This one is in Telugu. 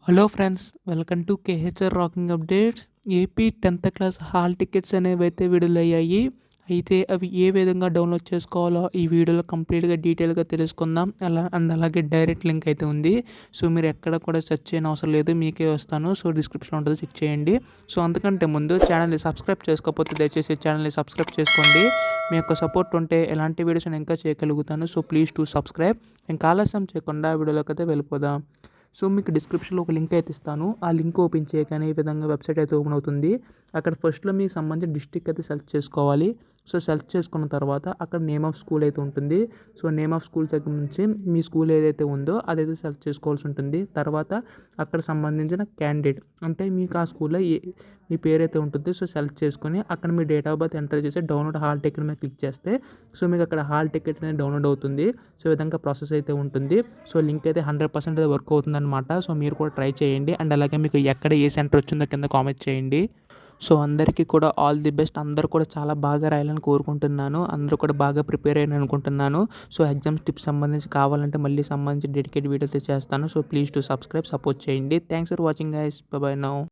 Hello friends, welcome to KHR rocking updates. AP 10th class hall tickets అనేవి అయితే విడుదలయ్యాయి. అయితే అవి ఏ విధంగా డౌన్లోడ్ చేసుకోవాలో ఈ వీడియోలో కంప్లీట్గా డీటెయిల్గా తెలుసుకుందాం. అలాగే డైరెక్ట్ లింక్ అయితే ఉంది. సో మీరు ఎక్కడ కూడా సెర్చ్ చేయని అవసరం లేదు, మీకే వస్తాను. సో డిస్క్రిప్షన్ ఉంటుంది, చెక్ చేయండి. సో అంతకంటే ముందు ఛానల్ని సబ్స్క్రైబ్ చేసుకోకపోతే దయచేసి ఛానల్ని సబ్స్క్రైబ్ చేసుకోండి. మీ యొక్క సపోర్ట్ ఉంటే ఎలాంటి వీడియోస్ నేను ఇంకా చేయగలుగుతాను. So please to subscribe. ఇంకా ఆలస్యం చేయకుండా వీడియోలోకి అయితే వెళ్ళిపోదాం. సో మీకు డిస్క్రిప్షన్లో ఒక లింక్ అయితే ఇస్తాను. ఆ లింక్ ఓపెన్ చేయగానే ఈ విధంగా వెబ్సైట్ అయితే ఓపెన్ అవుతుంది. అక్కడ ఫస్ట్లో మీకు సంబంధించిన డిస్ట్రిక్ట్ అయితే సెలెక్ట్ చేసుకోవాలి. సో సెలెక్ట్ చేసుకున్న తర్వాత అక్కడ నేమ్ ఆఫ్ స్కూల్ అయితే ఉంటుంది. సో నేమ్ ఆఫ్ స్కూల్ దగ్గర నుంచి మీ స్కూల్ ఏదైతే ఉందో అదైతే సెలెక్ట్ చేసుకోవాల్సి ఉంటుంది. తర్వాత అక్కడ సంబంధించిన క్యాండిడేట్ అంటే మీకు ఆ స్కూల్లో మీ పేరు అయితే ఉంటుంది. సో సెలెక్ట్ చేసుకొని అక్కడ మీ డేట్ ఆఫ్ బర్త్ ఎంటర్ చేసి డౌన్లోడ్ హాల్ టికెట్ మీద క్లిక్ చేస్తే సో మీకు అక్కడ హాల్ టికెట్ అనేది డౌన్లోడ్ అవుతుంది. సో ఈ విధంగా ప్రాసెస్ అయితే ఉంటుంది. సో లింక్ అయితే 100% వర్క్ అవుతుంది అనమాట. సో మీరు కూడా ట్రై చేయండి. అండ్ అలాగే మీకు ఎక్కడ ఏ సెంటర్ వచ్చిందో కింద కామెంట్ చేయండి. సో అందరికీ కూడా ఆల్ ది బెస్ట్. అందరూ కూడా చాలా బాగా రాయాలని కోరుకుంటున్నాను. అందరూ కూడా బాగా ప్రిపేర్ అయ్యాను అనుకుంటున్నాను. సో ఎగ్జామ్స్ టిప్స్ సంబంధించి కావాలంటే మళ్ళీ సంబంధించి డెడికేట్ వీడియోస్ చేస్తాను. So please to subscribe, support చేయండి. Thanks for watching guys. Bye bye now.